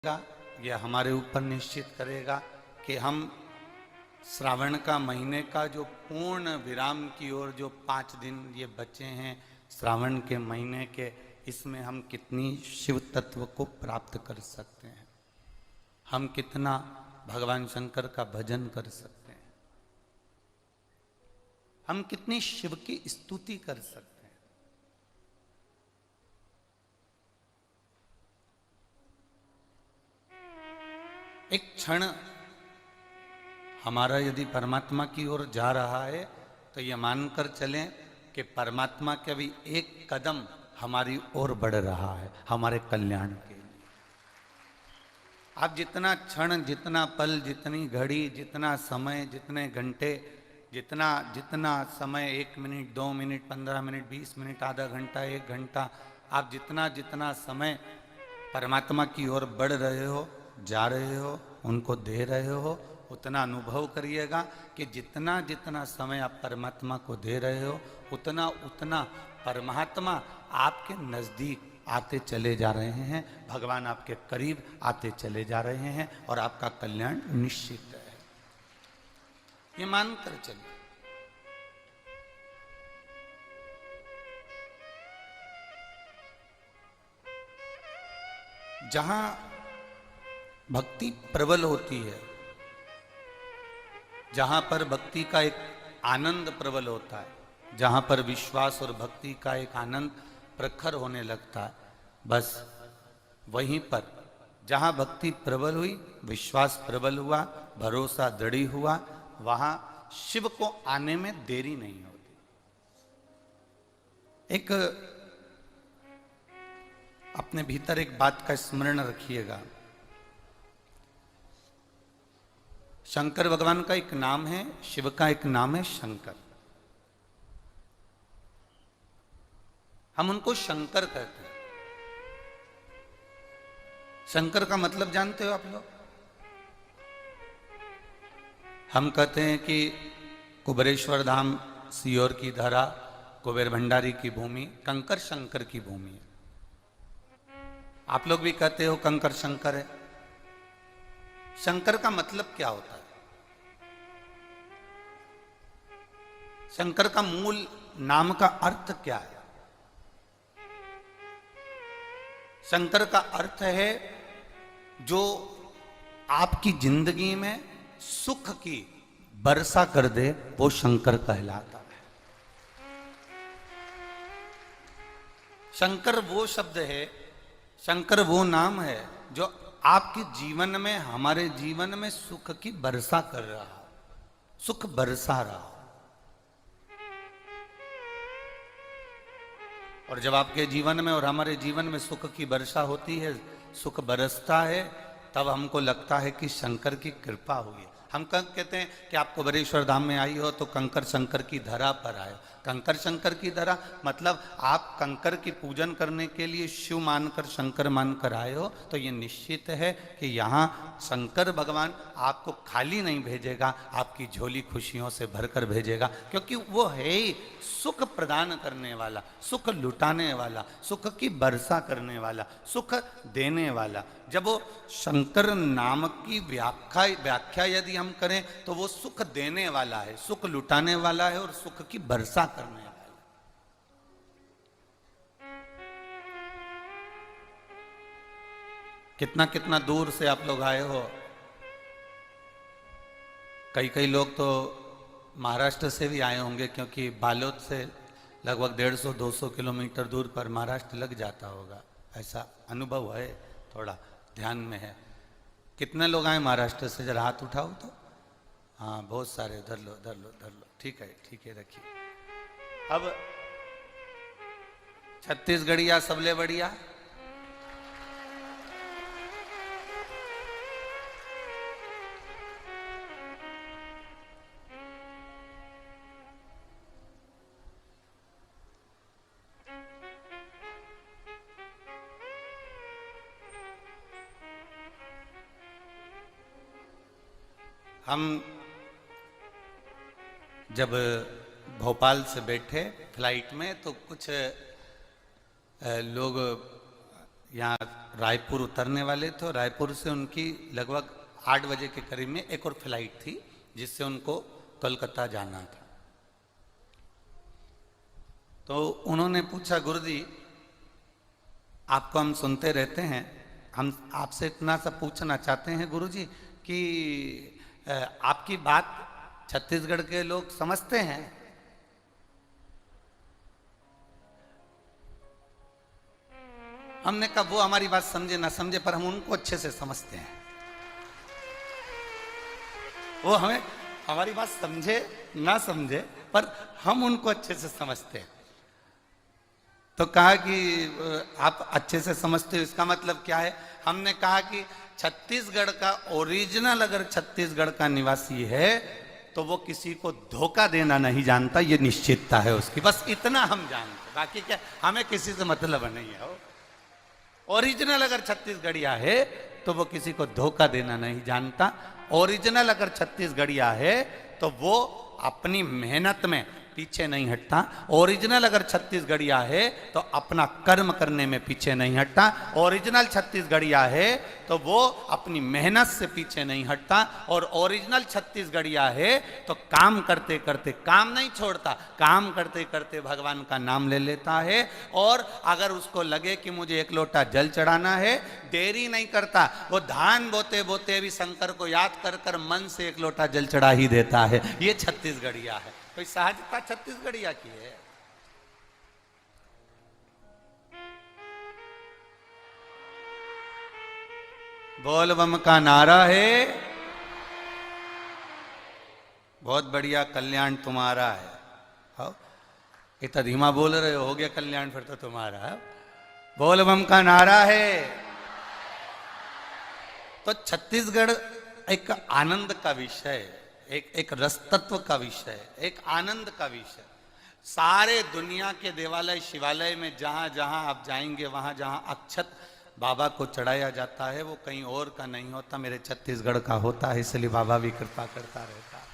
यह हमारे ऊपर निश्चित करेगा कि हम श्रावण का महीने का जो पूर्ण विराम की ओर जो 5 दिन ये बचे हैं श्रावण के महीने के, इसमें हम कितनी शिव तत्व को प्राप्त कर सकते हैं, हम कितना भगवान शंकर का भजन कर सकते हैं, हम कितनी शिव की स्तुति कर सकते हैं। एक क्षण हमारा यदि परमात्मा की ओर जा रहा है तो ये मानकर चलें कि परमात्मा का भी एक कदम हमारी ओर बढ़ रहा है हमारे कल्याण के लिए। आप जितना क्षण, जितना पल, जितनी घड़ी, जितना समय, जितने घंटे, जितना समय, 1 मिनट, 2 मिनट, 15 मिनट, 20 मिनट, आधा घंटा, 1 घंटा, आप जितना समय परमात्मा की ओर बढ़ रहे हो, जा रहे हो, उनको दे रहे हो, उतना अनुभव करिएगा कि जितना जितना समय आप परमात्मा को दे रहे हो उतना उतना परमात्मा आपके नज़दीक आते चले जा रहे हैं, भगवान आपके करीब आते चले जा रहे हैं और आपका कल्याण निश्चित है। ये मानकर चलिए। जहां भक्ति प्रबल होती है, जहां पर भक्ति का एक आनंद प्रबल होता है, जहां पर विश्वास और भक्ति का एक आनंद प्रखर होने लगता है, बस वहीं पर जहां भक्ति प्रबल हुई, विश्वास प्रबल हुआ, भरोसा दृढ़ हुआ, वहां शिव को आने में देरी नहीं होती। एक अपने भीतर एक बात का स्मरण रखिएगा, शंकर भगवान का एक नाम है, शिव का एक नाम है शंकर। हम उनको शंकर कहते हैं। शंकर का मतलब जानते हो आप लोग? हम कहते हैं कि कुबेरेश्वर धाम, सीहोर की धरा, कुबेर भंडारी की भूमि कंकर शंकर की भूमि है। आप लोग भी कहते हो कंकर शंकर है। शंकर का मतलब क्या होता है? शंकर का मूल नाम का अर्थ क्या है? शंकर का अर्थ है जो आपकी जिंदगी में सुख की वर्षा कर दे, वो शंकर कहलाता है। शंकर वो शब्द है, शंकर वो नाम है जो आपके जीवन में, हमारे जीवन में सुख की वर्षा कर रहा है, सुख बरसा रहा है। और जब आपके जीवन में और हमारे जीवन में सुख की वर्षा होती है, सुख बरसता है, तब हमको लगता है कि शंकर की कृपा हुई है। हम कहते हैं कि आप कुबेरेश्वर धाम में आई हो तो कंकर शंकर की धरा पर आए। कंकर शंकर की धरा मतलब आप कंकर की पूजन करने के लिए शिव मानकर, शंकर मानकर आए हो, तो ये निश्चित है कि यहाँ शंकर भगवान आपको खाली नहीं भेजेगा, आपकी झोली खुशियों से भरकर भेजेगा, क्योंकि वो है ही सुख प्रदान करने वाला, सुख लुटाने वाला, सुख की वर्षा करने वाला, सुख देने वाला। जब वो शंकर नाम की व्याख्या यदि हम करें तो वो सुख देने वाला है, सुख लुटाने वाला है और सुख की वर्षा करने वाला है। कितना कितना दूर से आप लोग आए हो। कई लोग तो महाराष्ट्र से भी आए होंगे, क्योंकि बालोद से लगभग 150-200 किलोमीटर दूर पर महाराष्ट्र लग जाता होगा, ऐसा अनुभव है, थोड़ा ध्यान में है। कितने लोग आए महाराष्ट्र से? जरा हाथ उठाओ तो। हाँ, बहुत सारे। धर लो धर लो धर लो। ठीक है, रखिए। अब छत्तीसगढ़िया सबले बढ़िया। हम जब भोपाल से बैठे फ्लाइट में तो कुछ लोग यहाँ रायपुर उतरने वाले थे और रायपुर से उनकी लगभग 8 बजे के करीब में एक और फ्लाइट थी जिससे उनको कोलकाता जाना था। तो उन्होंने पूछा, गुरुजी आपको हम सुनते रहते हैं, हम आपसे इतना सा पूछना चाहते हैं गुरुजी कि आपकी बात छत्तीसगढ़ के लोग समझते हैं? हमने कहा वो हमारी बात समझे ना समझे पर हम उनको अच्छे से समझते हैं। वो हमें हमारी बात समझे ना समझे पर हम उनको अच्छे से समझते हैं। तो कहा कि आप अच्छे से समझते हो इसका मतलब क्या है? हमने कहा कि छत्तीसगढ़ का ओरिजिनल अगर छत्तीसगढ़ का निवासी है तो वो किसी को धोखा देना नहीं जानता, ये निश्चितता है उसकी, बस इतना हम जानते, बाकी क्या हमें किसी से मतलब नहीं है। ओरिजिनल अगर छत्तीसगढ़िया है तो वो किसी को धोखा देना नहीं जानता। ओरिजिनल अगर छत्तीसगढ़िया है तो वो अपनी मेहनत में पीछे नहीं हटता। ओरिजिनल अगर छत्तीसगढ़िया है तो अपना कर्म करने में पीछे नहीं हटता। ओरिजिनल छत्तीसगढ़िया है तो वो अपनी मेहनत से पीछे नहीं हटता। और ओरिजिनल छत्तीसगढ़िया है तो काम करते करते काम नहीं छोड़ता, काम करते करते भगवान का नाम ले लेता है। और अगर उसको लगे कि मुझे एक लोटा जल चढ़ाना है, देरी नहीं करता, वो धान बोते बोते भी शंकर को याद कर कर मन से एक लोटा जल चढ़ा ही देता है। ये छत्तीसगढ़िया है, कोई सहजता छत्तीसगढ़िया की है। बोल बम का नारा है, बहुत बढ़िया कल्याण तुम्हारा है। हाँ इतना धीमा बोल रहे हो गया कल्याण फिर तो तुम्हारा। बोल बम का नारा है। तो छत्तीसगढ़ एक आनंद का विषय, एक रस तत्व का विषय, एक आनंद का विषय। सारे दुनिया के देवालय शिवालय में जहां जहां आप जाएंगे, वहां जहां अक्षत बाबा को चढ़ाया जाता है वो कहीं और का नहीं होता, मेरे छत्तीसगढ़ का होता है, इसलिए बाबा भी कृपा करता रहता है।